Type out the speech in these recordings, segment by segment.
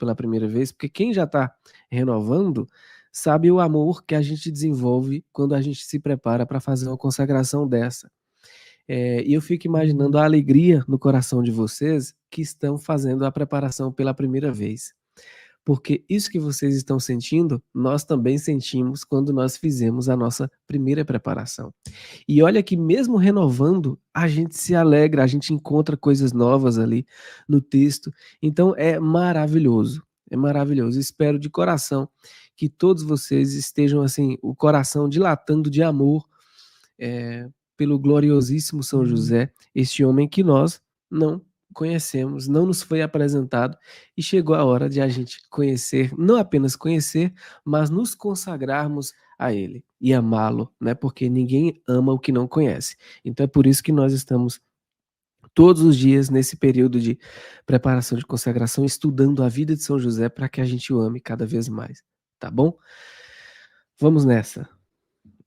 pela primeira vez, porque quem já está renovando sabe o amor que a gente desenvolve quando a gente se prepara para fazer uma consagração dessa. E eu fico imaginando a alegria no coração de vocês que estão fazendo a preparação pela primeira vez. Porque isso que vocês estão sentindo, nós também sentimos quando nós fizemos a nossa primeira preparação. E olha que mesmo renovando, a gente se alegra, a gente encontra coisas novas ali no texto. Então é maravilhoso, é maravilhoso. Espero de coração que todos vocês estejam assim, o coração dilatando de amor pelo gloriosíssimo São José, este homem que nós não conhecemos, não nos foi apresentado, e chegou a hora de a gente conhecer, não apenas conhecer, mas nos consagrarmos a ele e amá-lo, né? Porque ninguém ama o que não conhece. Então é por isso que nós estamos todos os dias nesse período de preparação de consagração, estudando a vida de São José para que a gente o ame cada vez mais, tá bom? Vamos nessa.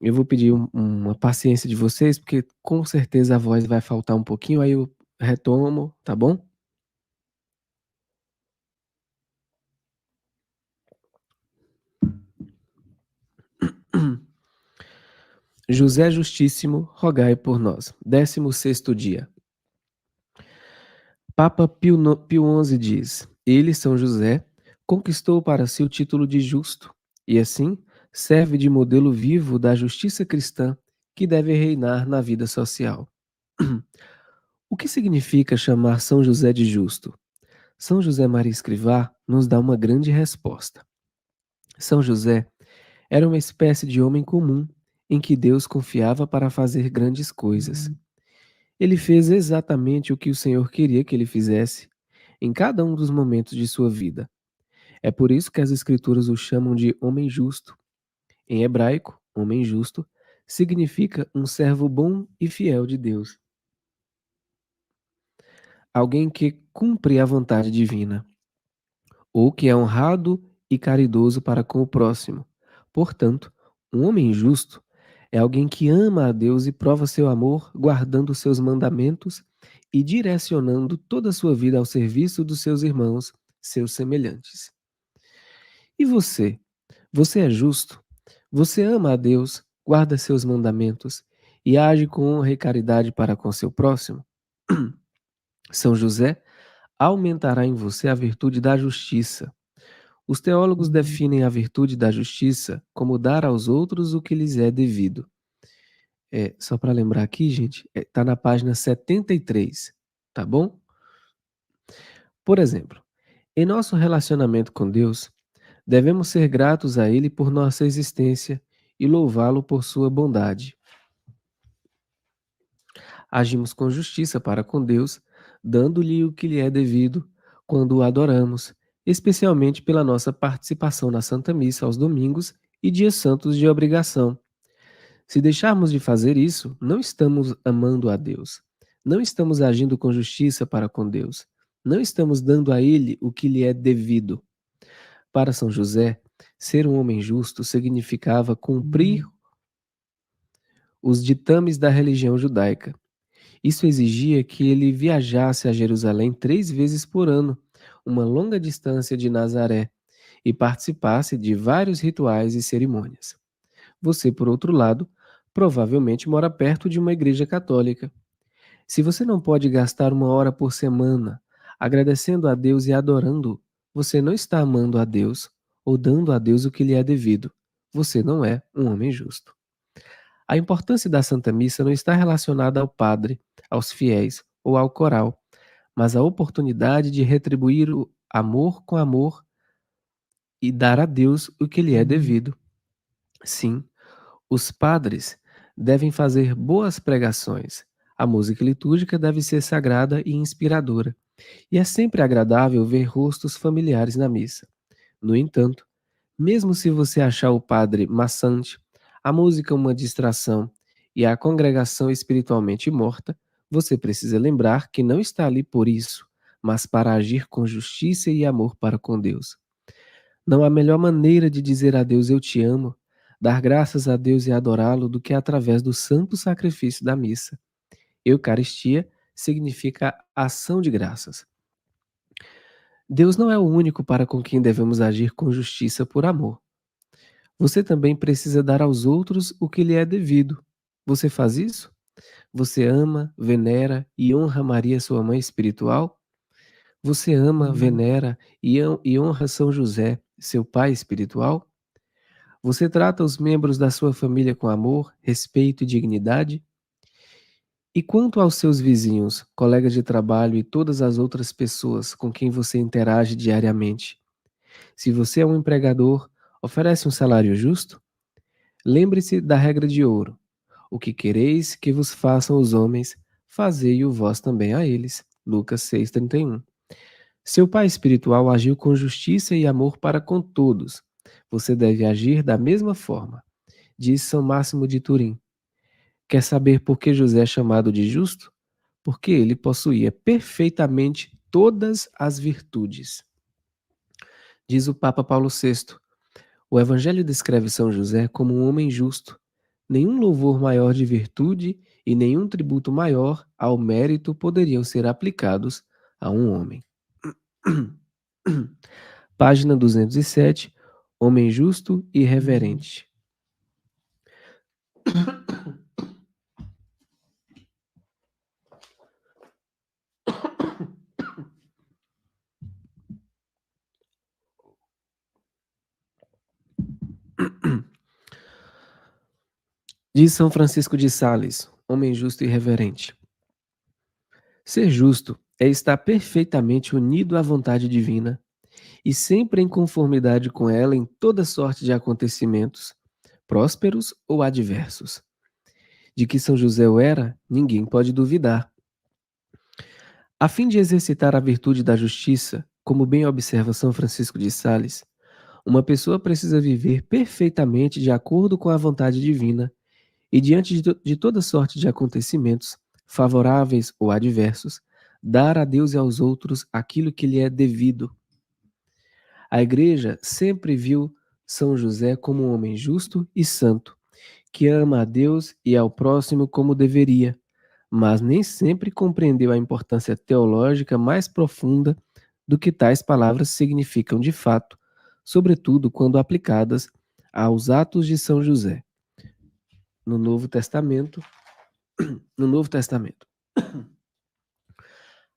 Eu vou pedir uma paciência de vocês, porque com certeza a voz vai faltar um pouquinho, aí eu retomo, tá bom? José Justíssimo, rogai por nós. 16º dia. Papa Pio XI diz: Ele, São José, conquistou para si o título de justo, e assim serve de modelo vivo da justiça cristã que deve reinar na vida social. O que significa chamar São José de justo? São José Maria Escrivá nos dá uma grande resposta. São José era uma espécie de homem comum em que Deus confiava para fazer grandes coisas. Ele fez exatamente o que o Senhor queria que ele fizesse em cada um dos momentos de sua vida. É por isso que as Escrituras o chamam de homem justo. Em hebraico, homem justo significa um servo bom e fiel de Deus. Alguém que cumpre a vontade divina, ou que é honrado e caridoso para com o próximo. Portanto, um homem justo é alguém que ama a Deus e prova seu amor guardando seus mandamentos e direcionando toda a sua vida ao serviço dos seus irmãos, seus semelhantes. E você? Você é justo? Você ama a Deus, guarda seus mandamentos e age com honra e caridade para com seu próximo? São José aumentará em você a virtude da justiça. Os teólogos definem a virtude da justiça como dar aos outros o que lhes é devido. Só para lembrar aqui, gente, tá na página 73, tá bom? Por exemplo, em nosso relacionamento com Deus, devemos ser gratos a Ele por nossa existência e louvá-lo por sua bondade. Agimos com justiça para com Deus, dando-lhe o que lhe é devido quando o adoramos, especialmente pela nossa participação na Santa Missa aos domingos e dias santos de obrigação. Se deixarmos de fazer isso, não estamos amando a Deus, não estamos agindo com justiça para com Deus, não estamos dando a Ele o que lhe é devido. Para São José, ser um homem justo significava cumprir os ditames da religião judaica. Isso exigia que ele viajasse a Jerusalém 3 vezes por ano, uma longa distância de Nazaré, e participasse de vários rituais e cerimônias. Você, por outro lado, provavelmente mora perto de uma igreja católica. Se você não pode gastar 1 hora por semana agradecendo a Deus e adorando-o, você não está amando a Deus ou dando a Deus o que lhe é devido. Você não é um homem justo. A importância da Santa Missa não está relacionada ao padre, aos fiéis ou ao coral, mas à oportunidade de retribuir o amor com amor e dar a Deus o que lhe é devido. Sim, os padres devem fazer boas pregações. A música litúrgica deve ser sagrada e inspiradora. E é sempre agradável ver rostos familiares na missa. No entanto, mesmo se você achar o padre maçante, a música uma distração e a congregação espiritualmente morta, você precisa lembrar que não está ali por isso, mas para agir com justiça e amor para com Deus. Não há melhor maneira de dizer a Deus eu te amo, dar graças a Deus e adorá-lo do que através do santo sacrifício da missa. Eucaristia significa ação de graças. Deus não é o único para com quem devemos agir com justiça por amor. Você também precisa dar aos outros o que lhe é devido. Você faz isso? Você ama, venera e honra Maria, sua mãe espiritual? Você ama, venera e honra São José, seu pai espiritual? Você trata os membros da sua família com amor, respeito e dignidade? E quanto aos seus vizinhos, colegas de trabalho e todas as outras pessoas com quem você interage diariamente? Se você é um empregador, oferece um salário justo? Lembre-se da regra de ouro: o que quereis que vos façam os homens, fazei-o vós também a eles. Lucas 6,31. Seu pai espiritual agiu com justiça e amor para com todos. Você deve agir da mesma forma, diz São Máximo de Turim. Quer saber por que José é chamado de justo? Porque ele possuía perfeitamente todas as virtudes. Diz o Papa Paulo VI. O Evangelho descreve São José como um homem justo. Nenhum louvor maior de virtude e nenhum tributo maior ao mérito poderiam ser aplicados a um homem. Página 207. Homem justo e reverente. Diz São Francisco de Sales, homem justo e reverente. Ser justo é estar perfeitamente unido à vontade divina e sempre em conformidade com ela em toda sorte de acontecimentos, prósperos ou adversos. De que São José o era, ninguém pode duvidar. A fim de exercitar a virtude da justiça, como bem observa São Francisco de Sales, uma pessoa precisa viver perfeitamente de acordo com a vontade divina e, diante de toda sorte de acontecimentos, favoráveis ou adversos, dar a Deus e aos outros aquilo que lhe é devido. A Igreja sempre viu São José como um homem justo e santo, que ama a Deus e ao próximo como deveria, mas nem sempre compreendeu a importância teológica mais profunda do que tais palavras significam de fato, sobretudo quando aplicadas aos atos de São José. No Novo Testamento, no Novo Testamento.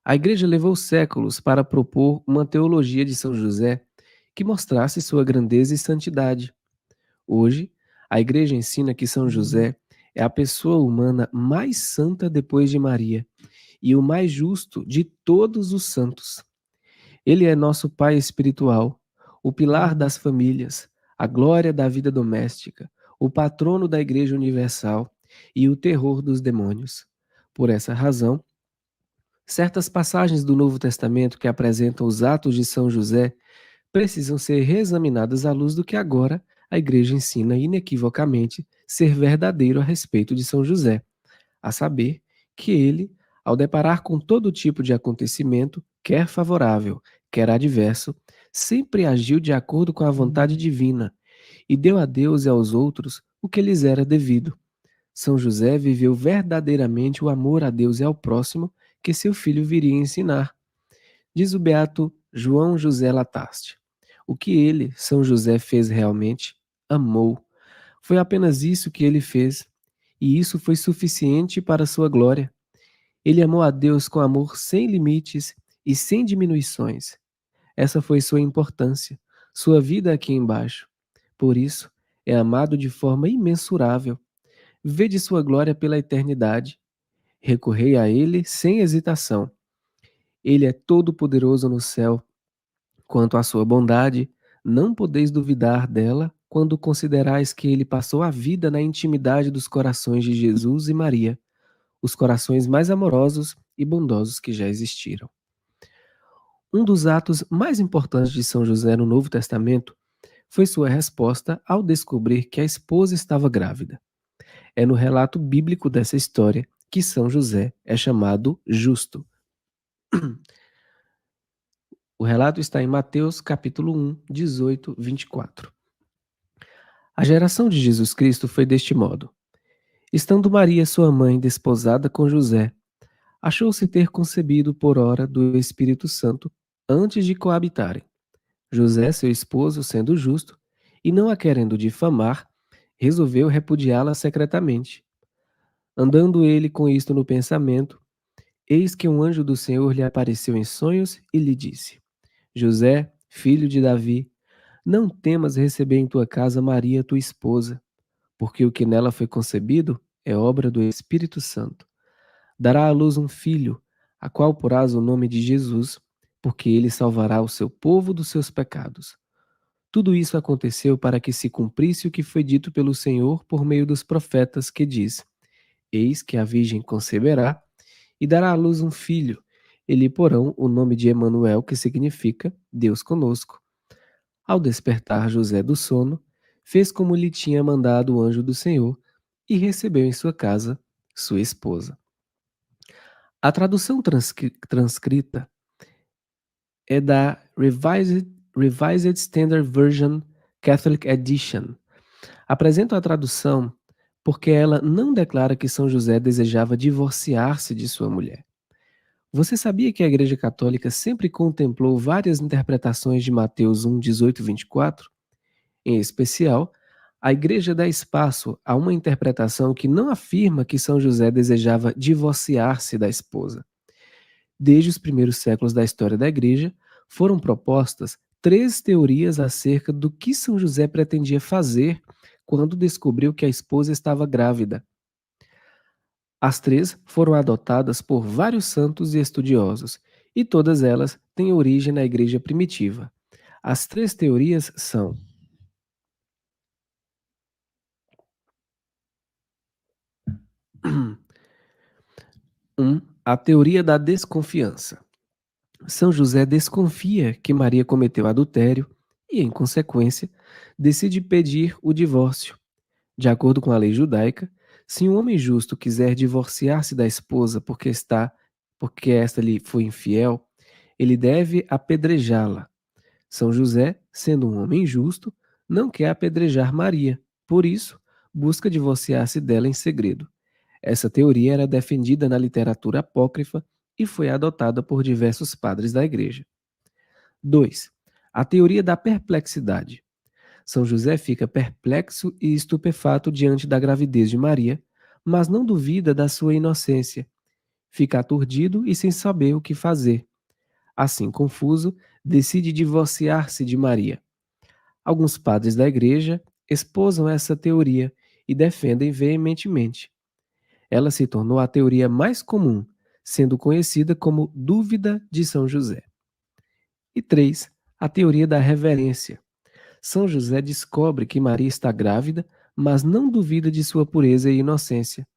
A Igreja levou séculos para propor uma teologia de São José que mostrasse sua grandeza e santidade. Hoje, a Igreja ensina que São José é a pessoa humana mais santa depois de Maria e o mais justo de todos os santos. Ele é nosso Pai espiritual, o pilar das famílias, a glória da vida doméstica, o patrono da Igreja Universal e o terror dos demônios. Por essa razão, certas passagens do Novo Testamento que apresentam os atos de São José precisam ser reexaminadas à luz do que agora a Igreja ensina inequivocamente ser verdadeiro a respeito de São José, a saber, que ele, ao deparar com todo tipo de acontecimento, quer favorável, quer adverso, sempre agiu de acordo com a vontade divina e deu a Deus e aos outros o que lhes era devido. São José viveu verdadeiramente o amor a Deus e ao próximo que seu filho viria a ensinar. Diz o beato João José Lataste. O que ele, São José, fez realmente? Amou. Foi apenas isso que ele fez, e isso foi suficiente para sua glória. Ele amou a Deus com amor sem limites e sem diminuições. Essa foi sua importância, sua vida aqui embaixo. Por isso, é amado de forma imensurável. Vede sua glória pela eternidade. Recorrei a ele sem hesitação. Ele é todo-poderoso no céu. Quanto à sua bondade, não podeis duvidar dela quando considerais que ele passou a vida na intimidade dos corações de Jesus e Maria, os corações mais amorosos e bondosos que já existiram. Um dos atos mais importantes de São José no Novo Testamento foi sua resposta ao descobrir que a esposa estava grávida. É no relato bíblico dessa história que São José é chamado justo. O relato está em Mateus capítulo 1, 18, 24. A geração de Jesus Cristo foi deste modo. Estando Maria, sua mãe, desposada com José, achou-se ter concebido por ora do Espírito Santo. antes de coabitarem. José, seu esposo, sendo justo, e não a querendo difamar, resolveu repudiá-la secretamente. Andando ele com isto no pensamento, eis que um anjo do Senhor lhe apareceu em sonhos e lhe disse: José, filho de Davi, não temas receber em tua casa Maria, tua esposa, porque o que nela foi concebido é obra do Espírito Santo. Dará à luz um filho, a qual porás o nome de Jesus, porque ele salvará o seu povo dos seus pecados. Tudo isso aconteceu para que se cumprisse o que foi dito pelo Senhor por meio dos profetas, que diz: Eis que a virgem conceberá e dará à luz um filho. E lhe porão o nome de Emanuel, que significa Deus conosco. Ao despertar José do sono, fez como lhe tinha mandado o anjo do Senhor e recebeu em sua casa sua esposa. A tradução transcrita é da Revised Standard Version Catholic Edition. Apresento a tradução porque ela não declara que São José desejava divorciar-se de sua mulher. Você sabia que a Igreja Católica sempre contemplou várias interpretações de Mateus 1, 18 e 24? Em especial, a Igreja dá espaço a uma interpretação que não afirma que São José desejava divorciar-se da esposa. Desde os primeiros séculos da história da Igreja, foram propostas 3 teorias acerca do que São José pretendia fazer quando descobriu que a esposa estava grávida. As 3 foram adotadas por vários santos e estudiosos, e todas elas têm origem na Igreja primitiva. As 3 teorias são: 1. A teoria da desconfiança. São José desconfia que Maria cometeu adultério e, em consequência, decide pedir o divórcio. De acordo com a lei judaica, se um homem justo quiser divorciar-se da esposa porque esta lhe foi infiel, ele deve apedrejá-la. São José, sendo um homem justo, não quer apedrejar Maria, por isso, busca divorciar-se dela em segredo. Essa teoria era defendida na literatura apócrifa e foi adotada por diversos padres da Igreja. 2. A teoria da perplexidade. São José fica perplexo e estupefato diante da gravidez de Maria, mas não duvida da sua inocência. Fica aturdido e sem saber o que fazer. Assim, confuso, decide divorciar-se de Maria. Alguns padres da Igreja esposam essa teoria e defendem veementemente. Ela se tornou a teoria mais comum, sendo conhecida como dúvida de São José. E 3. A teoria da reverência. São José descobre que Maria está grávida, mas não duvida de sua pureza e inocência.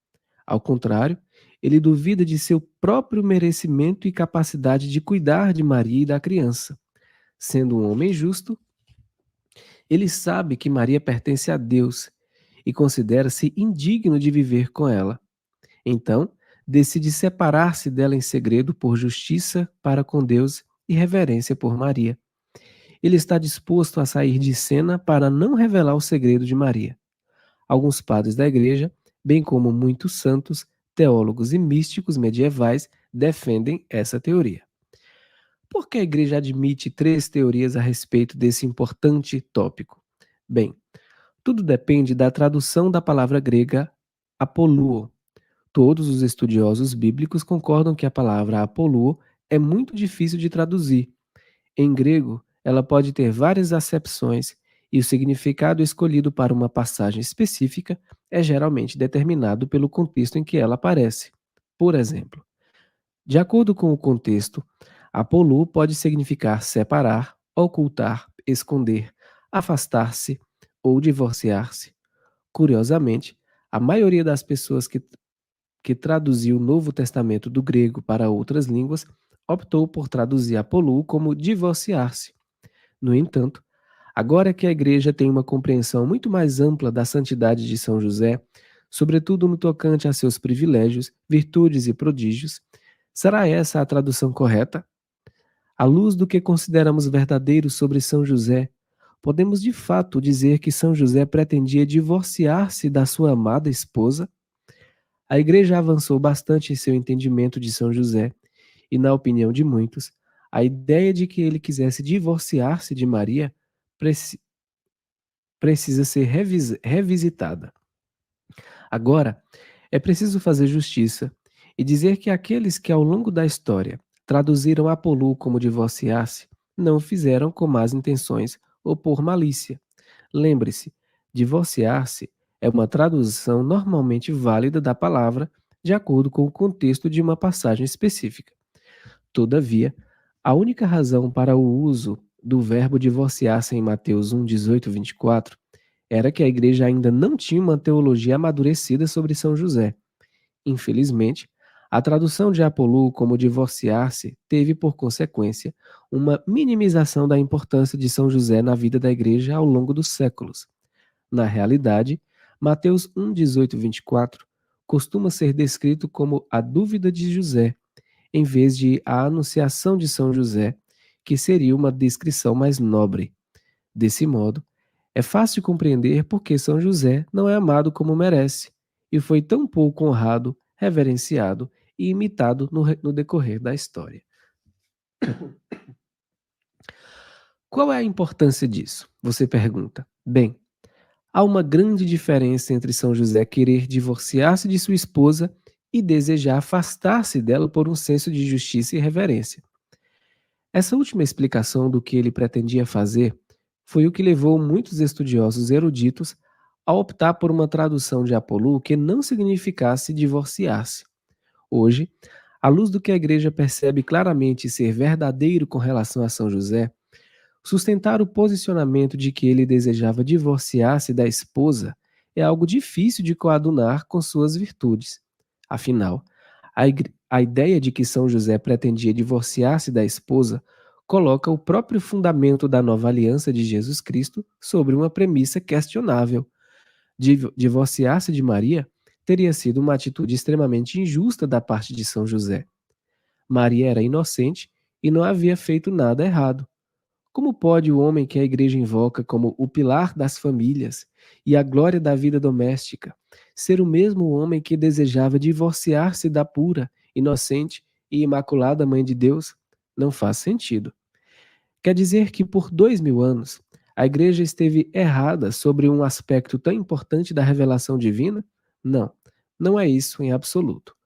Ao contrário, ele duvida de seu próprio merecimento e capacidade de cuidar de Maria e da criança. Sendo um homem justo, ele sabe que Maria pertence a Deus e considera-se indigno de viver com ela. Então, decide separar-se dela em segredo por justiça para com Deus e reverência por Maria. Ele está disposto a sair de cena para não revelar o segredo de Maria. Alguns padres da Igreja, bem como muitos santos, teólogos e místicos medievais, defendem essa teoria. Por que a Igreja admite 3 teorias a respeito desse importante tópico? Bem, tudo depende da tradução da palavra grega apoluo. Todos os estudiosos bíblicos concordam que a palavra apoluo é muito difícil de traduzir. Em grego, ela pode ter várias acepções e o significado escolhido para uma passagem específica é geralmente determinado pelo contexto em que ela aparece. Por exemplo, de acordo com o contexto, apolu pode significar separar, ocultar, esconder, afastar-se ou divorciar-se. Curiosamente, a maioria das pessoas que traduziu o Novo Testamento do grego para outras línguas optou por traduzir apolu como divorciar-se. No entanto, agora que a Igreja tem uma compreensão muito mais ampla da santidade de São José, sobretudo no tocante a seus privilégios, virtudes e prodígios, será essa a tradução correta? À luz do que consideramos verdadeiro sobre São José, podemos de fato dizer que São José pretendia divorciar-se da sua amada esposa? A Igreja avançou bastante em seu entendimento de São José, e, na opinião de muitos, A ideia de que ele quisesse divorciar-se de Maria preci- precisa ser revisitada. Agora, é preciso fazer justiça e dizer que aqueles que ao longo da história traduziram Apolu como divorciar-se não o fizeram com más intenções ou por malícia. Lembre-se, divorciar-se é uma tradução normalmente válida da palavra de acordo com o contexto de uma passagem específica. Todavia, a única razão para o uso do verbo divorciar-se em Mateus 1, 18 e 24 era que a igreja ainda não tinha uma teologia amadurecida sobre São José. Infelizmente, a tradução de Apolu como divorciar-se teve por consequência uma minimização da importância de São José na vida da igreja ao longo dos séculos. Na realidade, Mateus 1, 18 e 24 costuma ser descrito como a dúvida de José, em vez de a anunciação de São José, que seria uma descrição mais nobre. Desse modo, é fácil compreender por que São José não é amado como merece e foi tão pouco honrado, reverenciado e imitado no decorrer da história. Qual é a importância disso? Você pergunta. Bem, há uma grande diferença entre São José querer divorciar-se de sua esposa e desejar afastar-se dela por um senso de justiça e reverência. Essa última explicação do que ele pretendia fazer foi o que levou muitos estudiosos eruditos a optar por uma tradução de Apolu que não significasse divorciar-se. Hoje, à luz do que a igreja percebe claramente ser verdadeiro com relação a São José, sustentar o posicionamento de que ele desejava divorciar-se da esposa é algo difícil de coadunar com suas virtudes. Afinal, a ideia de que São José pretendia divorciar-se da esposa coloca o próprio fundamento da nova aliança de Jesus Cristo sobre uma premissa questionável. Divorciar-se de Maria teria sido uma atitude extremamente injusta da parte de São José. Maria era inocente e não havia feito nada errado. Como pode o homem que a igreja invoca como o pilar das famílias e a glória da vida doméstica ser o mesmo homem que desejava divorciar-se da pura, inocente e imaculada Mãe de Deus? Não faz sentido. Quer dizer que por 2000 anos a igreja esteve errada sobre um aspecto tão importante da revelação divina? Não, não é isso em absoluto.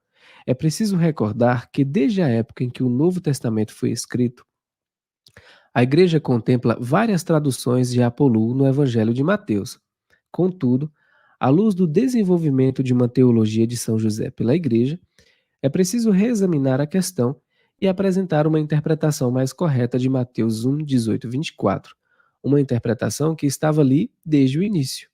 É preciso recordar que desde a época em que o Novo Testamento foi escrito, a igreja contempla várias traduções de Apolu no Evangelho de Mateus. Contudo, à luz do desenvolvimento de uma teologia de São José pela igreja, é preciso reexaminar a questão e apresentar uma interpretação mais correta de Mateus 1, 18 e 24, uma interpretação que estava ali desde o início.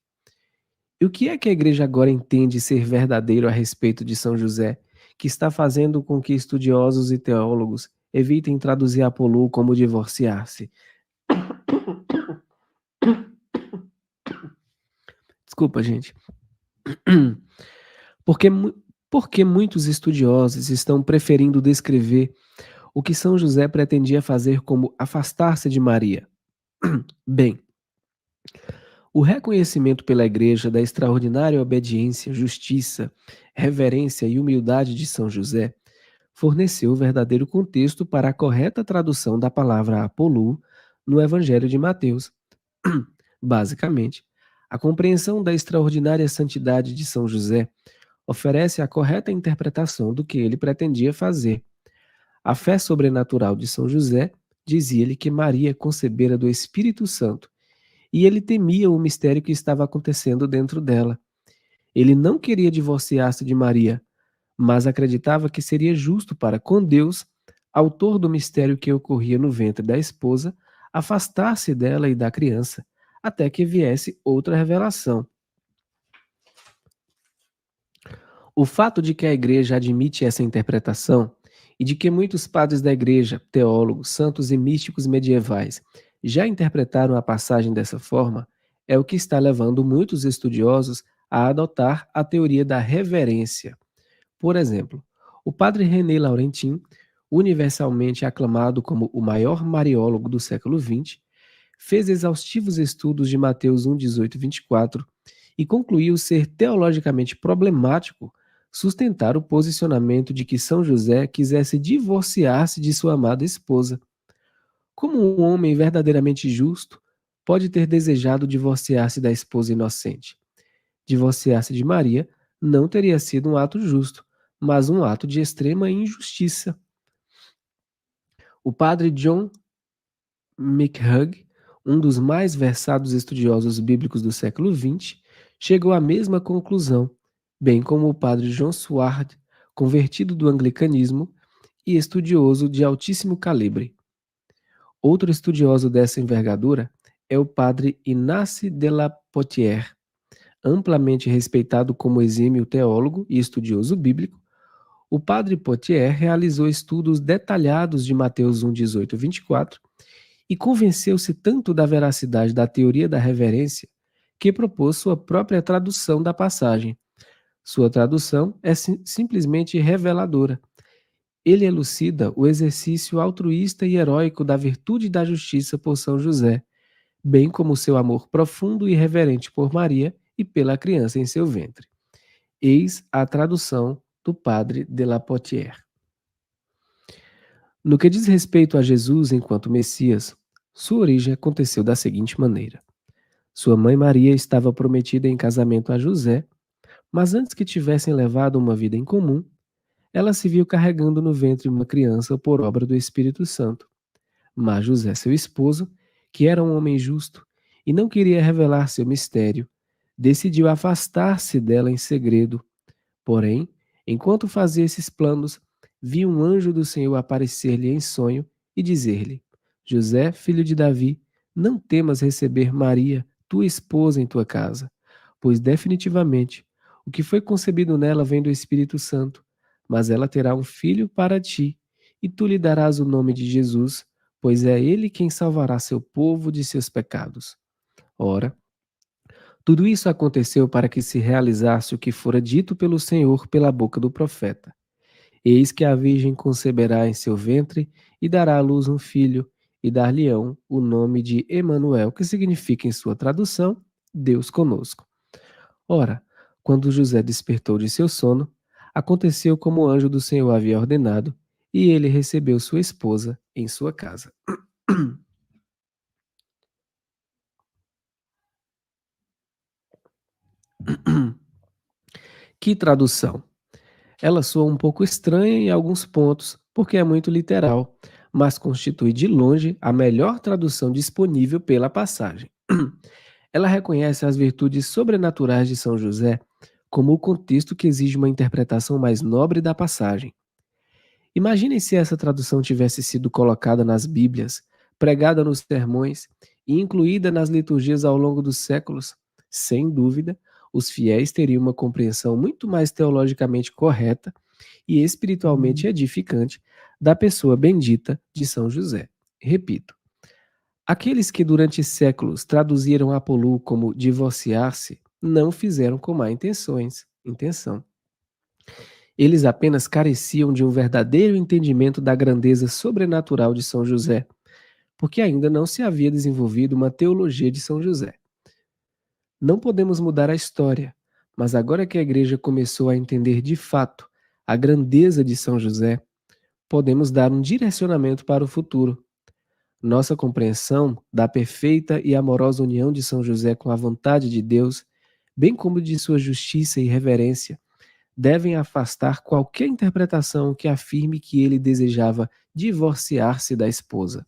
E o que é que a igreja agora entende ser verdadeiro a respeito de São José, que está fazendo com que estudiosos e teólogos evitem traduzir Apolu como divorciar-se? Desculpa, gente. Porque, porque muitos estudiosos estão preferindo descrever o que São José pretendia fazer como afastar-se de Maria? Bem, o reconhecimento pela Igreja da extraordinária obediência, justiça, reverência e humildade de São José forneceu o verdadeiro contexto para a correta tradução da palavra Apolu no Evangelho de Mateus. Basicamente, a compreensão da extraordinária santidade de São José oferece a correta interpretação do que ele pretendia fazer. A fé sobrenatural de São José dizia-lhe que Maria concebera do Espírito Santo e ele temia o mistério que estava acontecendo dentro dela. Ele não queria divorciar-se de Maria, mas acreditava que seria justo para com Deus, autor do mistério que ocorria no ventre da esposa, afastar-se dela e da criança, até que viesse outra revelação. O fato de que a igreja admite essa interpretação e de que muitos padres da igreja, teólogos, santos e místicos medievais já interpretaram a passagem dessa forma é o que está levando muitos estudiosos a adotar a teoria da reverência. Por exemplo, o padre René Laurentin, universalmente aclamado como o maior mariólogo do século XX, fez exaustivos estudos de Mateus 1, 18 e 24 e concluiu ser teologicamente problemático sustentar o posicionamento de que São José quisesse divorciar-se de sua amada esposa. Como um homem verdadeiramente justo pode ter desejado divorciar-se da esposa inocente? Divorciar-se de Maria não teria sido um ato justo, mas um ato de extrema injustiça. O padre John McHugh, um dos mais versados estudiosos bíblicos do século XX, chegou à mesma conclusão, bem como o padre John Sward, convertido do anglicanismo e estudioso de altíssimo calibre. Outro estudioso dessa envergadura é o padre Ignace de la Potière, amplamente respeitado como exímio teólogo e estudioso bíblico. O padre Potier realizou estudos detalhados de Mateus 1, 18 e 24 e convenceu-se tanto da veracidade da teoria da reverência que propôs sua própria tradução da passagem. Sua tradução é simplesmente reveladora. Ele elucida o exercício altruísta e heróico da virtude e da justiça por São José, bem como seu amor profundo e reverente por Maria e pela criança em seu ventre. Eis a tradução do padre de la Potière. No que diz respeito a Jesus enquanto Messias, sua origem aconteceu da seguinte maneira. Sua mãe Maria estava prometida em casamento a José, mas antes que tivessem levado uma vida em comum, ela se viu carregando no ventre uma criança por obra do Espírito Santo. Mas José, seu esposo, que era um homem justo e não queria revelar seu mistério, decidiu afastar-se dela em segredo. Porém, enquanto fazia esses planos, viu um anjo do Senhor aparecer-lhe em sonho e dizer-lhe: José, filho de Davi, não temas receber Maria, tua esposa, em tua casa, pois definitivamente o que foi concebido nela vem do Espírito Santo, mas ela terá um filho para ti, e tu lhe darás o nome de Jesus, pois é ele quem salvará seu povo de seus pecados. Ora, tudo isso aconteceu para que se realizasse o que fora dito pelo Senhor pela boca do profeta. Eis que a Virgem conceberá em seu ventre e dará à luz um filho, e dar-lhe-ão o nome de Emanuel, que significa em sua tradução, Deus conosco. Ora, quando José despertou de seu sono, aconteceu como o anjo do Senhor havia ordenado, e ele recebeu sua esposa em sua casa. Que tradução! Ela soa um pouco estranha em alguns pontos, porque é muito literal, mas constitui de longe a melhor tradução disponível pela passagem. Ela reconhece as virtudes sobrenaturais de São José como o contexto que exige uma interpretação mais nobre da passagem. Imaginem se essa tradução tivesse sido colocada nas Bíblias, pregada nos sermões e incluída nas liturgias ao longo dos séculos. Sem dúvida, os fiéis teriam uma compreensão muito mais teologicamente correta e espiritualmente edificante da pessoa bendita de São José. Repito, aqueles que durante séculos traduziram Apolu como divorciar-se não fizeram com má intenção. Eles apenas careciam de um verdadeiro entendimento da grandeza sobrenatural de São José, porque ainda não se havia desenvolvido uma teologia de São José. Não podemos mudar a história, mas agora que a igreja começou a entender de fato a grandeza de São José, podemos dar um direcionamento para o futuro. Nossa compreensão da perfeita e amorosa união de São José com a vontade de Deus, bem como de sua justiça e reverência, devem afastar qualquer interpretação que afirme que ele desejava divorciar-se da esposa.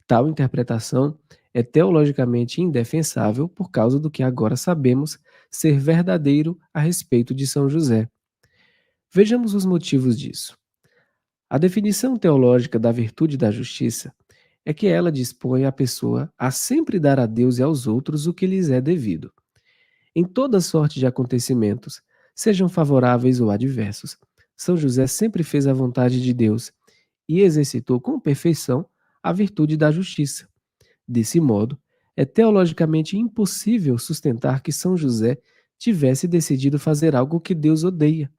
Tal interpretação é teologicamente indefensável por causa do que agora sabemos ser verdadeiro a respeito de São José. Vejamos os motivos disso. A definição teológica da virtude da justiça é que ela dispõe a pessoa a sempre dar a Deus e aos outros o que lhes é devido. Em toda sorte de acontecimentos, sejam favoráveis ou adversos, São José sempre fez a vontade de Deus e exercitou com perfeição a virtude da justiça. Desse modo, é teologicamente impossível sustentar que São José tivesse decidido fazer algo que Deus odeia.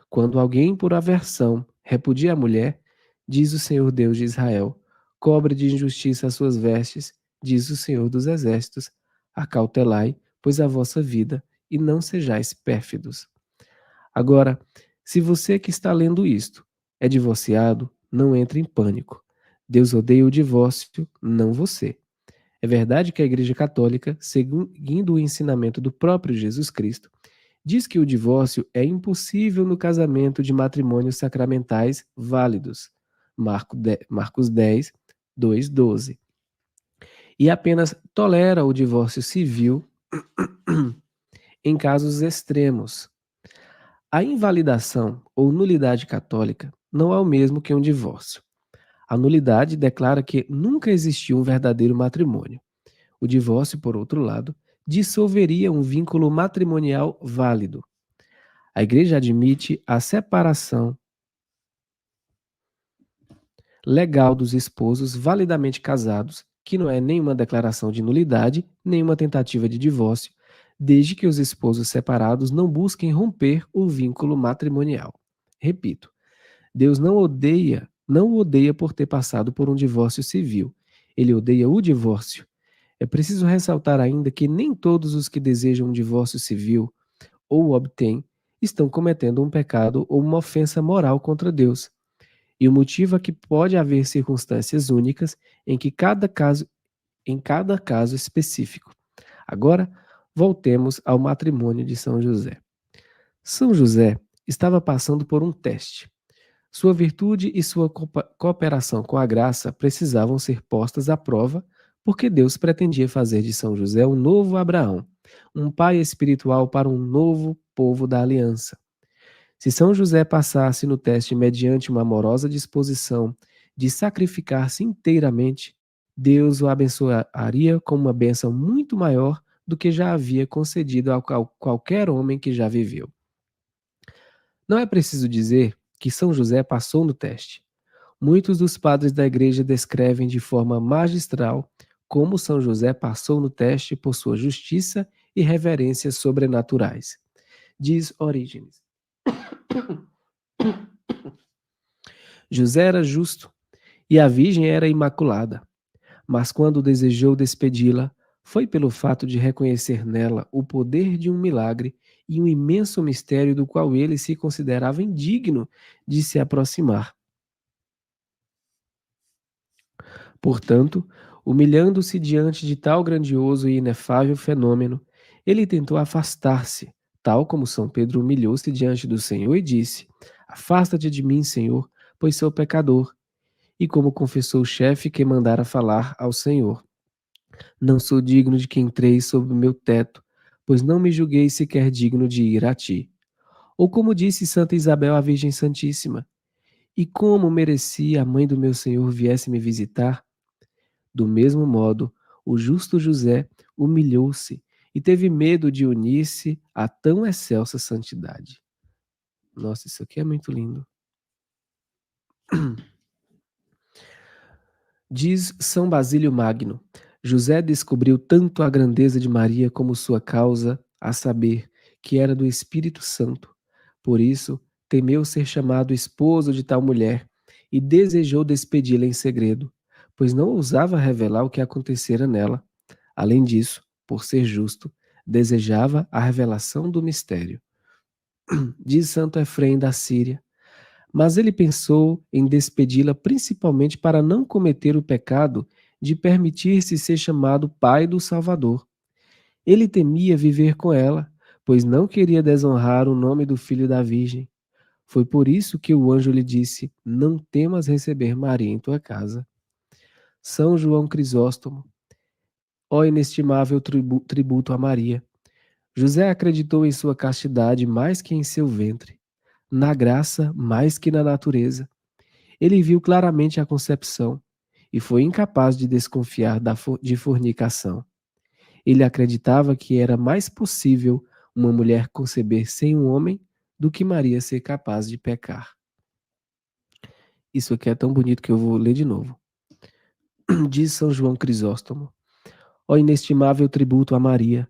Quando alguém, por aversão, repudia a mulher, diz o Senhor Deus de Israel: cobre de injustiça as suas vestes, diz o Senhor dos Exércitos: acautelai, pois a vossa vida, e não sejais pérfidos. Agora, se você que está lendo isto é divorciado, não entre em pânico. Deus odeia o divórcio, não você. É verdade que a Igreja Católica, seguindo o ensinamento do próprio Jesus Cristo, diz que o divórcio é impossível no casamento de matrimônios sacramentais válidos. Marcos 10, 2, 12. E apenas tolera o divórcio civil em casos extremos. A invalidação ou nulidade católica não é o mesmo que um divórcio. A nulidade declara que nunca existiu um verdadeiro matrimônio. O divórcio, por outro lado, dissolveria um vínculo matrimonial válido. A Igreja admite a separação legal dos esposos validamente casados, que não é nenhuma declaração de nulidade, nenhuma tentativa de divórcio, desde que os esposos separados não busquem romper o vínculo matrimonial. Repito, Deus não o odeia por ter passado por um divórcio civil. Ele odeia o divórcio. É preciso ressaltar ainda que nem todos os que desejam um divórcio civil ou o obtêm estão cometendo um pecado ou uma ofensa moral contra Deus. E o motivo é que pode haver circunstâncias únicas em cada caso específico. Agora, voltemos ao matrimônio de São José. São José estava passando por um teste. Sua virtude e sua cooperação com a graça precisavam ser postas à prova, porque Deus pretendia fazer de São José um novo Abraão, um pai espiritual para um novo povo da aliança. Se São José passasse no teste mediante uma amorosa disposição de sacrificar-se inteiramente, Deus o abençoaria com uma bênção muito maior do que já havia concedido a qualquer homem que já viveu. Não é preciso dizer que São José passou no teste. Muitos dos padres da igreja descrevem de forma magistral como São José passou no teste por sua justiça e reverências sobrenaturais. Diz Orígenes. José era justo e a Virgem era imaculada, mas quando desejou despedi-la, foi pelo fato de reconhecer nela o poder de um milagre e um imenso mistério do qual ele se considerava indigno de se aproximar. Portanto, humilhando-se diante de tal grandioso e inefável fenômeno, ele tentou afastar-se, tal como São Pedro humilhou-se diante do Senhor e disse: Afasta-te de mim, Senhor, pois sou pecador. E como confessou o chefe que mandara falar ao Senhor: Não sou digno de que entreis sob o meu teto, pois não me julguei sequer digno de ir a ti. Ou como disse Santa Isabel à Virgem Santíssima: E como merecia a mãe do meu Senhor viesse me visitar? Do mesmo modo, o justo José humilhou-se e teve medo de unir-se a tão excelsa santidade. Nossa, isso aqui é muito lindo. Diz São Basílio Magno: José descobriu tanto a grandeza de Maria como sua causa, a saber, que era do Espírito Santo. Por isso, temeu ser chamado esposo de tal mulher e desejou despedi-la em segredo, pois não ousava revelar o que acontecera nela. Além disso, por ser justo, desejava a revelação do mistério. Diz Santo Efrém da Síria: mas ele pensou em despedi-la principalmente para não cometer o pecado de permitir-se ser chamado pai do Salvador. Ele temia viver com ela, pois não queria desonrar o nome do filho da Virgem. Foi por isso que o anjo lhe disse: Não temas receber Maria em tua casa. São João Crisóstomo. Ó inestimável tributo a Maria! José acreditou em sua castidade mais que em seu ventre, na graça mais que na natureza. Ele viu claramente a concepção e foi incapaz de desconfiar de fornicação. Ele acreditava que era mais possível uma mulher conceber sem um homem do que Maria ser capaz de pecar. Isso aqui é tão bonito que eu vou ler de novo. Diz São João Crisóstomo: Ó inestimável tributo a Maria!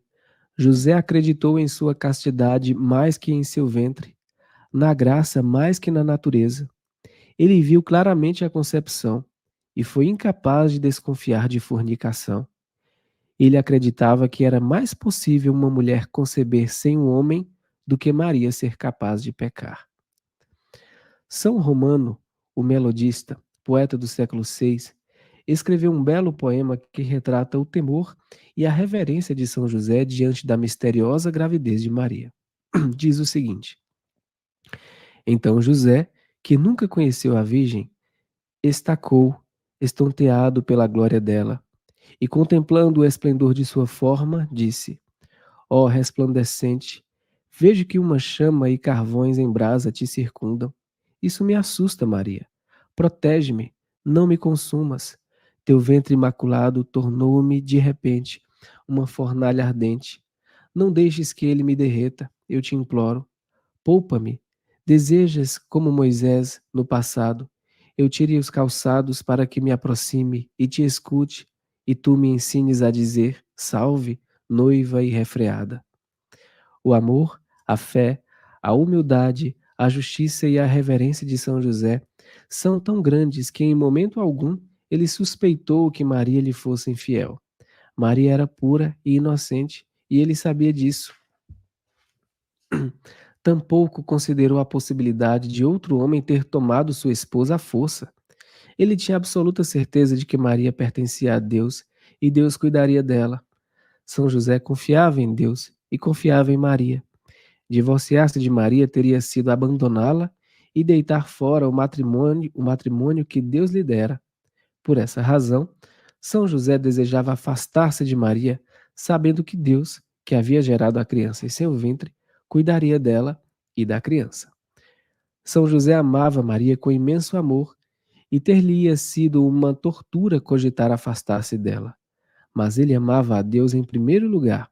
José acreditou em sua castidade mais que em seu ventre, na graça mais que na natureza. Ele viu claramente a concepção e foi incapaz de desconfiar de fornicação. Ele acreditava que era mais possível uma mulher conceber sem um homem do que Maria ser capaz de pecar. São Romano, o melodista, poeta do século VI, escreveu um belo poema que retrata o temor e a reverência de São José diante da misteriosa gravidez de Maria. Diz o seguinte: Então José, que nunca conheceu a Virgem, estacou, estonteado pela glória dela, e contemplando o esplendor de sua forma, disse: Ó resplandecente, vejo que uma chama e carvões em brasa te circundam. Isso me assusta, Maria. Protege-me, não me consumas. Teu ventre imaculado tornou-me, de repente, uma fornalha ardente. Não deixes que ele me derreta, eu te imploro. Poupa-me. Desejas, como Moisés no passado, eu tire os calçados para que me aproxime e te escute, e tu me ensines a dizer: Salve, noiva irrefreada. O amor, a fé, a humildade, a justiça e a reverência de São José são tão grandes que em momento algum ele suspeitou que Maria lhe fosse infiel. Maria era pura e inocente, e ele sabia disso. Tampouco considerou a possibilidade de outro homem ter tomado sua esposa à força. Ele tinha absoluta certeza de que Maria pertencia a Deus e Deus cuidaria dela. São José confiava em Deus e confiava em Maria. Divorciar-se de Maria teria sido abandoná-la e deitar fora o matrimônio que Deus lhe dera. Por essa razão, São José desejava afastar-se de Maria, sabendo que Deus, que havia gerado a criança em seu ventre, cuidaria dela e da criança. São José amava Maria com imenso amor e ter-lhe-ia sido uma tortura cogitar afastar-se dela. Mas ele amava a Deus em primeiro lugar.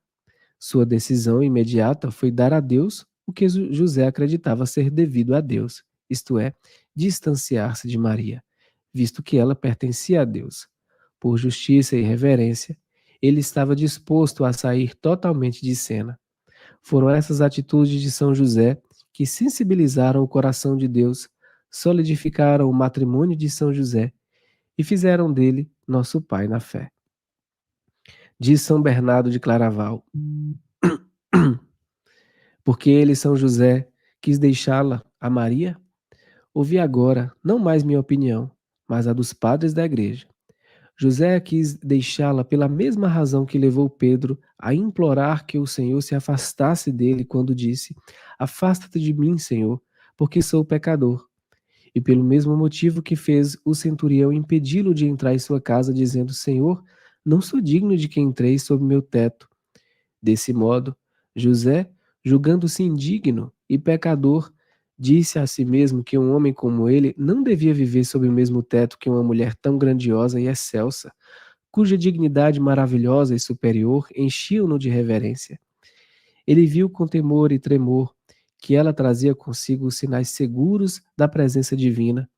Sua decisão imediata foi dar a Deus o que José acreditava ser devido a Deus, isto é, distanciar-se de Maria, visto que ela pertencia a Deus. Por justiça e reverência, ele estava disposto a sair totalmente de cena. Foram essas atitudes de São José que sensibilizaram o coração de Deus, solidificaram o matrimônio de São José e fizeram dele nosso pai na fé. Diz São Bernardo de Claraval: Porque ele, São José, quis deixá-la a Maria? Ouvi agora, não mais minha opinião, mas a dos padres da igreja. José quis deixá-la pela mesma razão que levou Pedro a implorar que o Senhor se afastasse dele quando disse: Afasta-te de mim, Senhor, porque sou pecador. E pelo mesmo motivo que fez o centurião impedi-lo de entrar em sua casa, dizendo: Senhor, não sou digno de que entreis sob meu teto. Desse modo, José, julgando-se indigno e pecador, disse a si mesmo que um homem como ele não devia viver sob o mesmo teto que uma mulher tão grandiosa e excelsa, cuja dignidade maravilhosa e superior enchiam-no de reverência. Ele viu com temor e tremor que ela trazia consigo os sinais seguros da presença divina,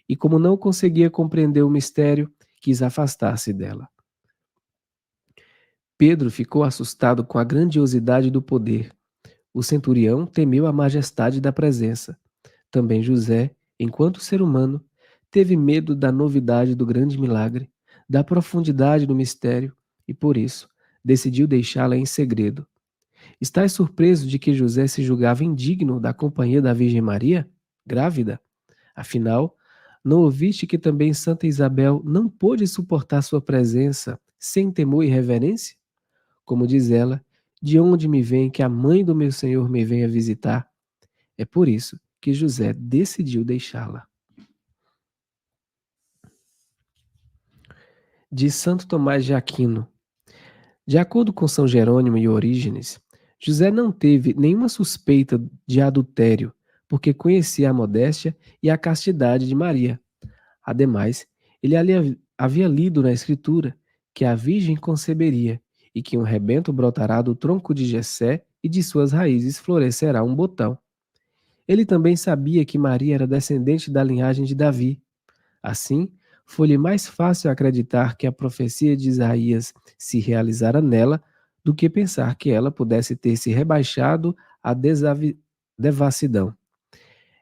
e como não conseguia compreender o mistério, quis afastar-se dela. Pedro ficou assustado com a grandiosidade do poder. O centurião temeu a majestade da presença. Também José, enquanto ser humano, teve medo da novidade do grande milagre, da profundidade do mistério, e por isso decidiu deixá-la em segredo. Estás surpreso de que José se julgava indigno da companhia da Virgem Maria, grávida? Afinal, não ouviste que também Santa Isabel não pôde suportar sua presença sem temor e reverência? Como diz ela, de onde me vem que a mãe do meu Senhor me venha visitar? É por isso que José decidiu deixá-la. De Santo Tomás de Aquino. De acordo com São Jerônimo e Orígenes, José não teve nenhuma suspeita de adultério, porque conhecia a modéstia e a castidade de Maria. Ademais, ele havia lido na Escritura que a Virgem conceberia e que um rebento brotará do tronco de Jessé e de suas raízes florescerá um botão. Ele também sabia que Maria era descendente da linhagem de Davi. Assim, foi-lhe mais fácil acreditar que a profecia de Isaías se realizara nela do que pensar que ela pudesse ter se rebaixado à devassidão.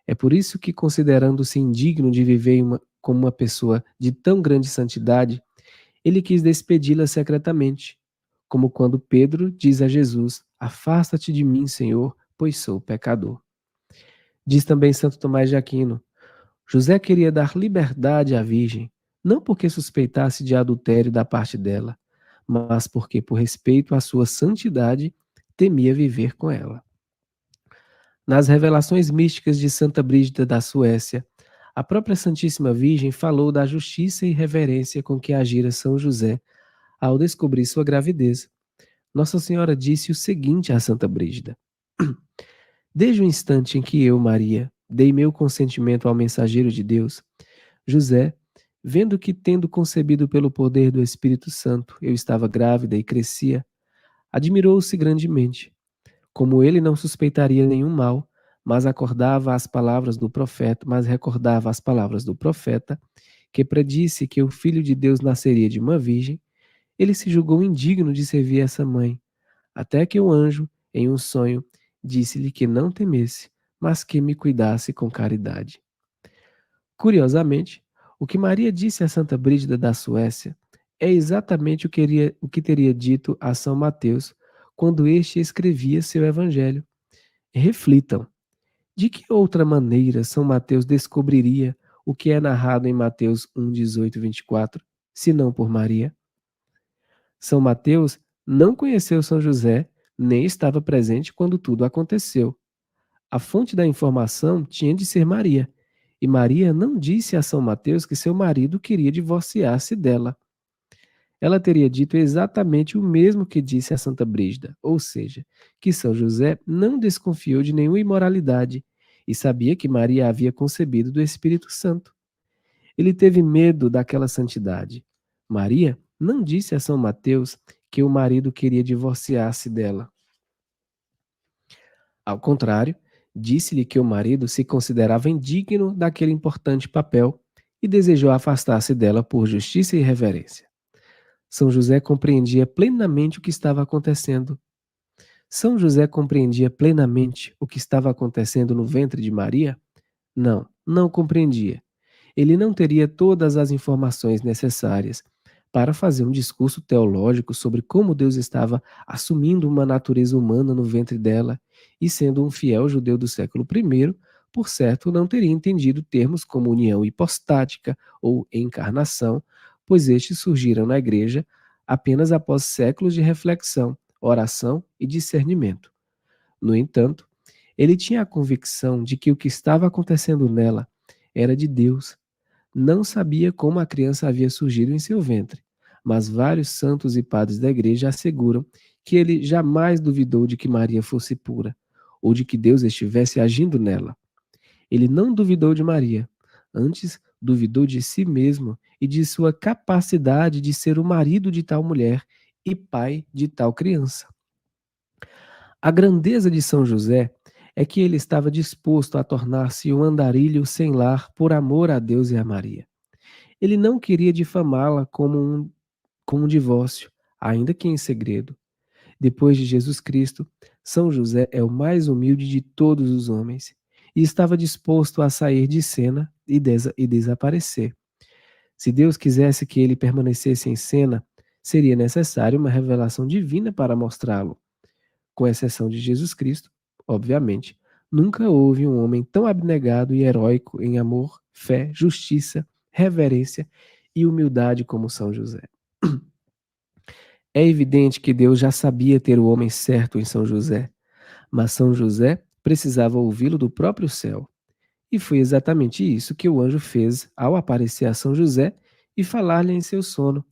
É por isso que, considerando-se indigno de viver como uma pessoa de tão grande santidade, ele quis despedi-la secretamente, como quando Pedro diz a Jesus: Afasta-te de mim, Senhor, pois sou pecador. Diz também Santo Tomás de Aquino: José queria dar liberdade à virgem, não porque suspeitasse de adultério da parte dela, mas porque, por respeito à sua santidade, temia viver com ela. Nas revelações místicas de Santa Brígida da Suécia, a própria Santíssima Virgem falou da justiça e reverência com que agira São José ao descobrir sua gravidez. Nossa Senhora disse o seguinte a Santa Brígida: Desde o instante em que eu, Maria, dei meu consentimento ao mensageiro de Deus, José, vendo que, tendo concebido pelo poder do Espírito Santo, eu estava grávida e crescia, admirou-se grandemente. Como ele não suspeitaria nenhum mal, mas recordava as palavras do profeta, que predisse que o filho de Deus nasceria de uma virgem, ele se julgou indigno de servir essa mãe, até que o anjo, em um sonho, disse-lhe que não temesse, mas que me cuidasse com caridade. Curiosamente, o que Maria disse a Santa Brígida da Suécia é exatamente o que teria dito a São Mateus quando este escrevia seu evangelho. Reflitam, de que outra maneira São Mateus descobriria o que é narrado em Mateus 1, 18 e 24, se não por Maria? São Mateus não conheceu São José, nem estava presente quando tudo aconteceu. A fonte da informação tinha de ser Maria, e Maria não disse a São Mateus que seu marido queria divorciar-se dela. Ela teria dito exatamente o mesmo que disse a Santa Brígida, ou seja, que São José não desconfiou de nenhuma imoralidade e sabia que Maria havia concebido do Espírito Santo. Ele teve medo daquela santidade. Maria não disse a São Mateus que o marido queria divorciar-se dela. Ao contrário, disse-lhe que o marido se considerava indigno daquele importante papel e desejou afastar-se dela por justiça e reverência. São José compreendia plenamente o que estava acontecendo. São José compreendia plenamente o que estava acontecendo no ventre de Maria? Não, não compreendia. Ele não teria todas as informações necessárias para fazer um discurso teológico sobre como Deus estava assumindo uma natureza humana no ventre dela e, sendo um fiel judeu do século I, por certo, não teria entendido termos como união hipostática ou encarnação, pois estes surgiram na Igreja apenas após séculos de reflexão, oração e discernimento. No entanto, ele tinha a convicção de que o que estava acontecendo nela era de Deus. Não sabia como a criança havia surgido em seu ventre, mas vários santos e padres da igreja asseguram que ele jamais duvidou de que Maria fosse pura, ou de que Deus estivesse agindo nela. Ele não duvidou de Maria, antes duvidou de si mesmo e de sua capacidade de ser o marido de tal mulher e pai de tal criança. A grandeza de São José é que ele estava disposto a tornar-se um andarilho sem lar por amor a Deus e a Maria. Ele não queria difamá-la com um divórcio, ainda que em segredo. Depois de Jesus Cristo, São José é o mais humilde de todos os homens e estava disposto a sair de cena e desaparecer. Se Deus quisesse que ele permanecesse em cena, seria necessária uma revelação divina para mostrá-lo. Com exceção de Jesus Cristo, obviamente, nunca houve um homem tão abnegado e heróico em amor, fé, justiça, reverência e humildade como São José. É evidente que Deus já sabia ter o homem certo em São José, mas São José precisava ouvi-lo do próprio céu. E foi exatamente isso que o anjo fez ao aparecer a São José e falar-lhe em seu sono.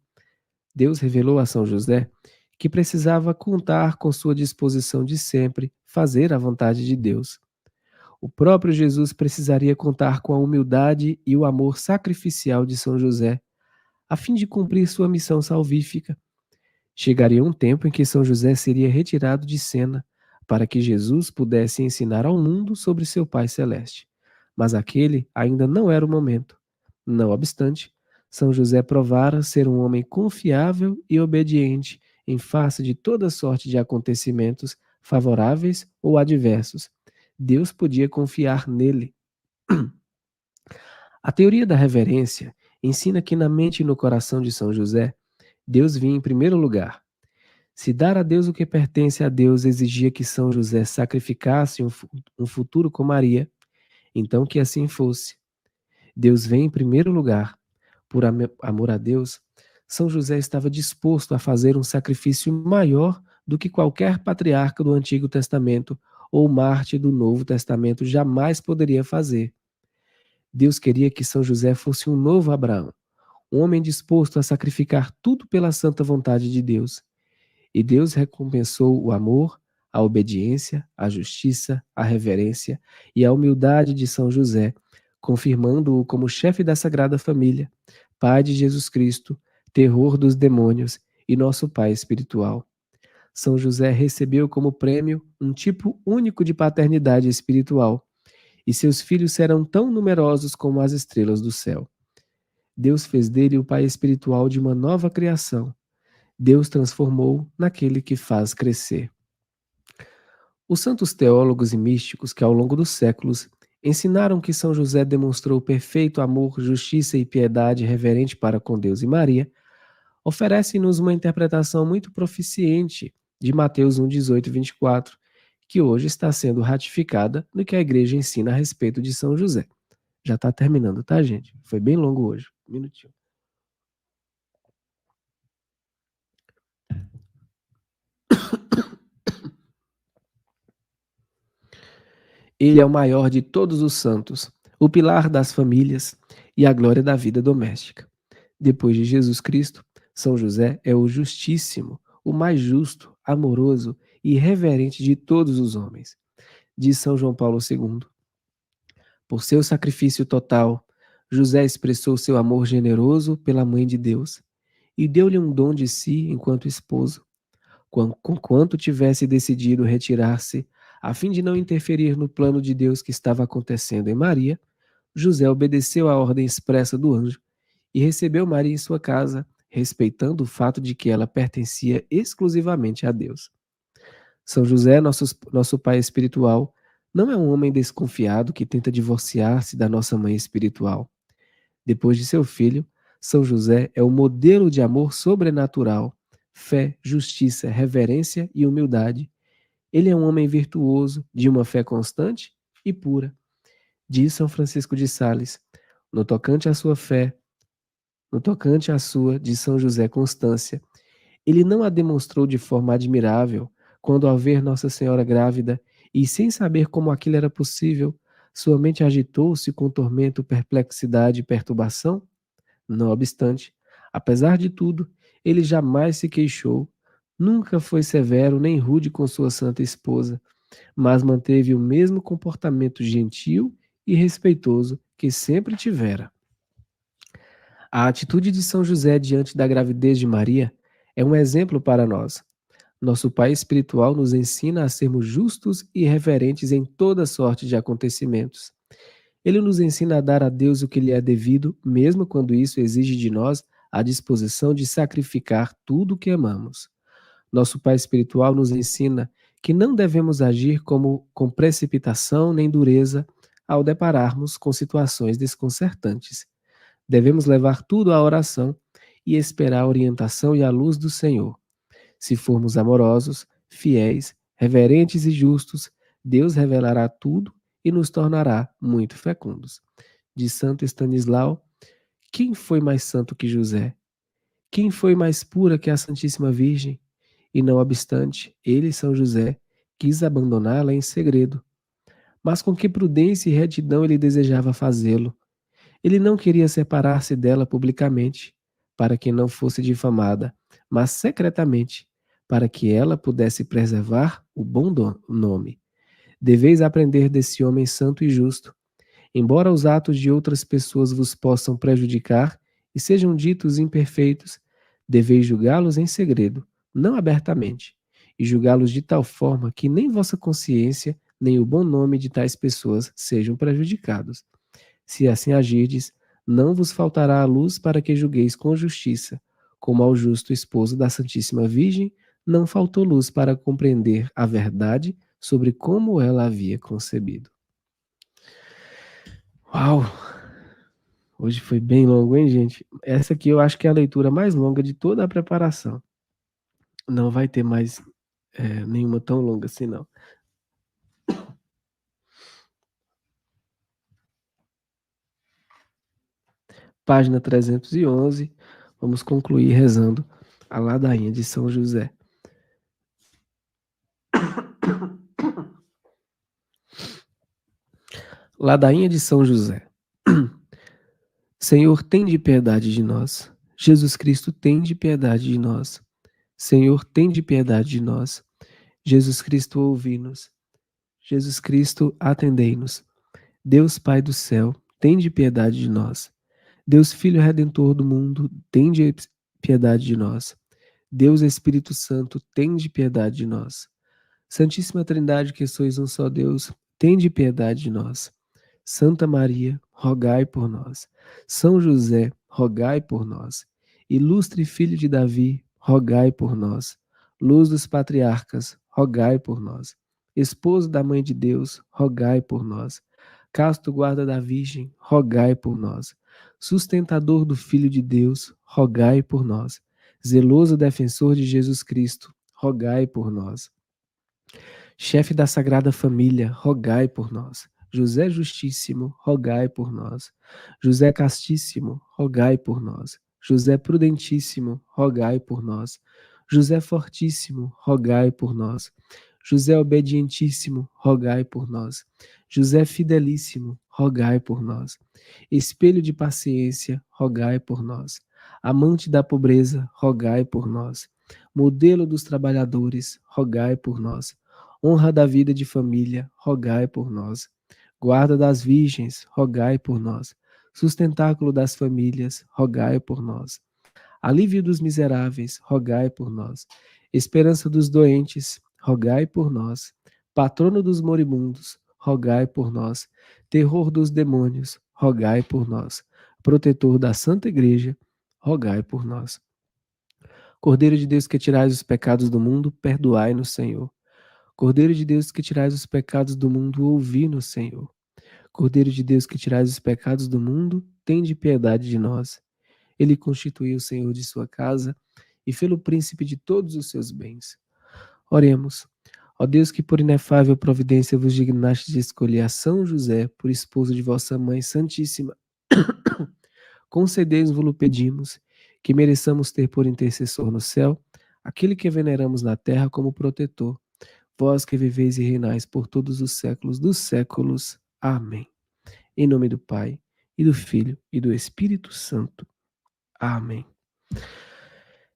Deus revelou a São José que precisava contar com sua disposição de sempre fazer a vontade de Deus. O próprio Jesus precisaria contar com a humildade e o amor sacrificial de São José, a fim de cumprir sua missão salvífica. Chegaria um tempo em que São José seria retirado de cena, para que Jesus pudesse ensinar ao mundo sobre seu Pai Celeste. Mas aquele ainda não era o momento. Não obstante, São José provara ser um homem confiável e obediente em face de toda sorte de acontecimentos, favoráveis ou adversos. Deus podia confiar nele. A teoria da reverência ensina que na mente e no coração de São José, Deus vinha em primeiro lugar. Se dar a Deus o que pertence a Deus exigia que São José sacrificasse um futuro com Maria, então que assim fosse. Deus vem em primeiro lugar. Por amor a Deus, São José estava disposto a fazer um sacrifício maior do que qualquer patriarca do Antigo Testamento ou mártir do Novo Testamento jamais poderia fazer. Deus queria que São José fosse um novo Abraão, um homem disposto a sacrificar tudo pela santa vontade de Deus. E Deus recompensou o amor, a obediência, a justiça, a reverência e a humildade de São José, confirmando-o como chefe da Sagrada Família, Pai de Jesus Cristo, terror dos demônios e nosso Pai espiritual. São José recebeu como prêmio um tipo único de paternidade espiritual, e seus filhos serão tão numerosos como as estrelas do céu. Deus fez dele o pai espiritual de uma nova criação. Deus transformou naquele que faz crescer. Os santos teólogos e místicos que, ao longo dos séculos, ensinaram que São José demonstrou perfeito amor, justiça e piedade reverente para com Deus e Maria, oferecem-nos uma interpretação muito proficiente de Mateus 1, 18 e 24, que hoje está sendo ratificada no que a igreja ensina a respeito de São José. Já está terminando, tá, gente? Foi bem longo hoje. Um minutinho. Ele é o maior de todos os santos, o pilar das famílias e a glória da vida doméstica. Depois de Jesus Cristo, São José é o justíssimo, o mais justo, amoroso e reverente de todos os homens. Diz São João Paulo II. Por seu sacrifício total, José expressou seu amor generoso pela Mãe de Deus e deu-lhe um dom de si enquanto esposo, conquanto tivesse decidido retirar-se, a fim de não interferir no plano de Deus que estava acontecendo em Maria. José obedeceu à ordem expressa do anjo e recebeu Maria em sua casa, respeitando o fato de que ela pertencia exclusivamente a Deus. São José, nosso pai espiritual, não é um homem desconfiado que tenta divorciar-se da nossa mãe espiritual. Depois de seu filho, São José é o modelo de amor sobrenatural, fé, justiça, reverência e humildade. Ele é um homem virtuoso, de uma fé constante e pura. Diz São Francisco de Sales, no tocante à sua fé, no tocante à sua, de São José Constância, ele não a demonstrou de forma admirável, quando ao ver Nossa Senhora grávida, e sem saber como aquilo era possível, sua mente agitou-se com tormento, perplexidade e perturbação? Não obstante, apesar de tudo, ele jamais se queixou, nunca foi severo nem rude com sua santa esposa, mas manteve o mesmo comportamento gentil e respeitoso que sempre tivera. A atitude de São José diante da gravidez de Maria é um exemplo para nós. Nosso Pai espiritual nos ensina a sermos justos e reverentes em toda sorte de acontecimentos. Ele nos ensina a dar a Deus o que lhe é devido, mesmo quando isso exige de nós a disposição de sacrificar tudo o que amamos. Nosso Pai espiritual nos ensina que não devemos agir com precipitação nem dureza ao depararmos com situações desconcertantes. Devemos levar tudo à oração e esperar a orientação e a luz do Senhor. Se formos amorosos, fiéis, reverentes e justos, Deus revelará tudo e nos tornará muito fecundos. De Santo Estanislau, quem foi mais santo que José? Quem foi mais pura que a Santíssima Virgem? E não obstante, ele, São José, quis abandoná-la em segredo. Mas com que prudência e retidão ele desejava fazê-lo? Ele não queria separar-se dela publicamente, para que não fosse difamada, mas secretamente, para que ela pudesse preservar o bom nome. Deveis aprender desse homem santo e justo. Embora os atos de outras pessoas vos possam prejudicar e sejam ditos imperfeitos, deveis julgá-los em segredo, não abertamente, e julgá-los de tal forma que nem vossa consciência, nem o bom nome de tais pessoas sejam prejudicados. Se assim agirdes, não vos faltará a luz para que julgueis com justiça, como ao justo esposo da Santíssima Virgem não faltou luz para compreender a verdade sobre como ela havia concebido. Uau! Hoje foi bem longo, hein, gente? Essa aqui eu acho que é a leitura mais longa de toda a preparação. Não vai ter mais nenhuma tão longa assim, não. página 311. Vamos concluir rezando a ladainha de São José. Ladainha de São José. Senhor, tende piedade de nós. Jesus Cristo, tende piedade de nós. Senhor, tende piedade de nós. Jesus Cristo, ouvi-nos. Jesus Cristo, atendei-nos. Deus Pai do céu, tende piedade de nós. Deus Filho Redentor do mundo, tende piedade de nós. Deus Espírito Santo, tende piedade de nós. Santíssima Trindade, que sois um só Deus, tende piedade de nós. Santa Maria, rogai por nós. São José, rogai por nós. Ilustre Filho de Davi, rogai por nós. Luz dos patriarcas, rogai por nós. Esposo da Mãe de Deus, rogai por nós. Casto guarda da Virgem, rogai por nós. Sustentador do Filho de Deus, rogai por nós. Zeloso defensor de Jesus Cristo, rogai por nós. Chefe da Sagrada Família, rogai por nós. José Justíssimo, rogai por nós. José Castíssimo, rogai por nós. José Prudentíssimo, rogai por nós. José Fortíssimo, rogai por nós. José Obedientíssimo, rogai por nós. José Fidelíssimo, rogai por nós. Espelho de paciência, rogai por nós. Amante da pobreza, rogai por nós. Modelo dos trabalhadores, rogai por nós. Honra da vida de família, rogai por nós. Guarda das virgens, rogai por nós. Sustentáculo das famílias, rogai por nós. Alívio dos miseráveis, rogai por nós. Esperança dos doentes, rogai por nós. Patrono dos moribundos, rogai por nós. Terror dos demônios, rogai por nós. Protetor da Santa Igreja, rogai por nós. Cordeiro de Deus que tirais os pecados do mundo, perdoai-nos, Senhor. Cordeiro de Deus que tirais os pecados do mundo, ouvi-nos, Senhor. Cordeiro de Deus que tirais os pecados do mundo, tende piedade de nós. Ele constituiu o Senhor de sua casa e fê-lo príncipe de todos os seus bens. Oremos. Ó Deus, que por inefável providência vos dignastes de escolher a São José por esposo de vossa Mãe Santíssima, concedei-nos-lo pedimos, que mereçamos ter por intercessor no céu aquele que veneramos na terra como protetor. Vós que viveis e reinais por todos os séculos dos séculos. Amém. Em nome do Pai, e do Filho, e do Espírito Santo. Amém.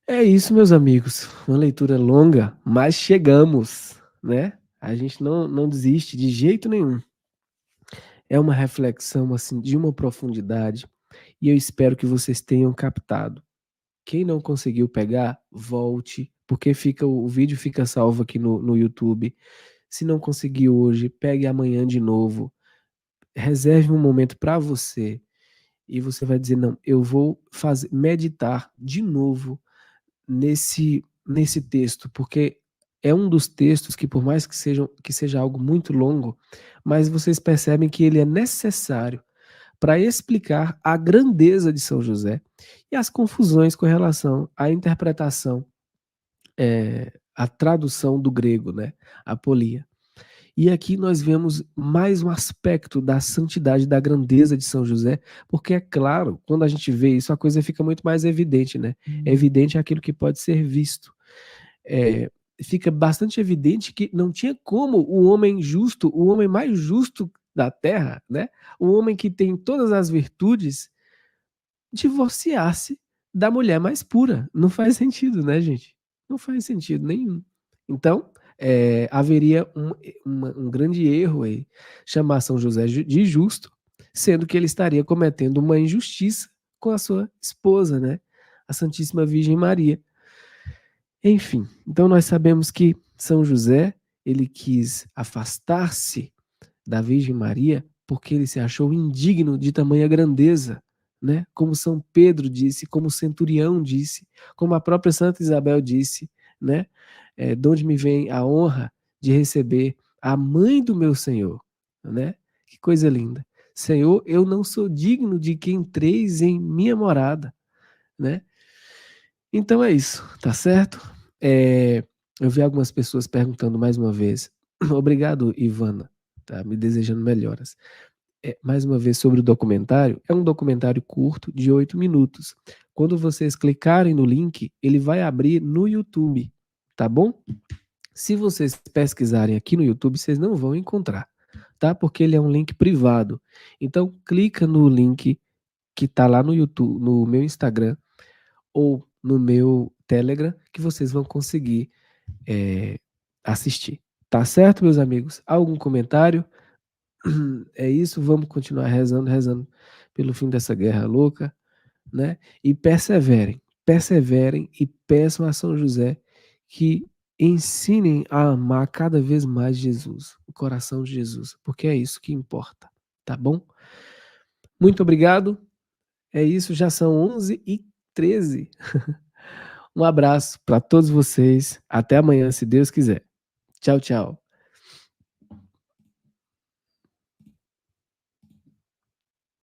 É isso, meus amigos. Uma leitura longa, mas chegamos, né? A gente não desiste de jeito nenhum. É uma reflexão, assim, de uma profundidade, e eu espero que vocês tenham captado. Quem não conseguiu pegar, volte, porque o vídeo fica salvo aqui no YouTube. Se não conseguir hoje, pegue amanhã de novo. Reserve um momento para você e você vai dizer, não, eu vou meditar de novo nesse texto, porque é um dos textos que, por mais que seja algo muito longo, mas vocês percebem que ele é necessário para explicar a grandeza de São José e as confusões com relação à interpretação, à tradução do grego, né, apolia. E aqui nós vemos mais um aspecto da santidade, da grandeza de São José, porque é claro, quando a gente vê isso, a coisa fica muito mais evidente, né? É evidente aquilo que pode ser visto. Fica bastante evidente que não tinha como o homem justo, o homem mais justo da terra, né? O homem que tem todas as virtudes, divorciar-se da mulher mais pura. Não faz sentido, né, gente? Não faz sentido nenhum. Então, haveria um grande erro aí, chamar São José de justo, sendo que ele estaria cometendo uma injustiça com a sua esposa, né? A Santíssima Virgem Maria. Enfim, então nós sabemos que São José, ele quis afastar-se da Virgem Maria porque ele se achou indigno de tamanha grandeza, né? Como São Pedro disse, como o centurião disse, como a própria Santa Isabel disse, né? De onde me vem a honra de receber a mãe do meu Senhor, né? Que coisa linda. Senhor, eu não sou digno de que entreis em minha morada, né? Então é isso, tá certo? Eu vi algumas pessoas perguntando mais uma vez. Obrigado, Ivana, tá me desejando melhoras. mais uma vez sobre o documentário, é um documentário curto de 8 minutos. Quando vocês clicarem no link, ele vai abrir no YouTube, tá bom? Se vocês pesquisarem aqui no YouTube, vocês não vão encontrar, tá? Porque ele é um link privado. Então, clica no link que tá lá no YouTube, no meu Instagram ou no meu Telegram, que vocês vão conseguir assistir. Tá certo, meus amigos? Algum comentário? É isso, vamos continuar rezando, rezando pelo fim dessa guerra louca, né? E perseverem, perseverem e peçam a São José que ensinem a amar cada vez mais Jesus, o coração de Jesus, porque é isso que importa, tá bom? Muito obrigado. É isso, já são 11h13. Um abraço para todos vocês. Até amanhã, se Deus quiser. Tchau, tchau.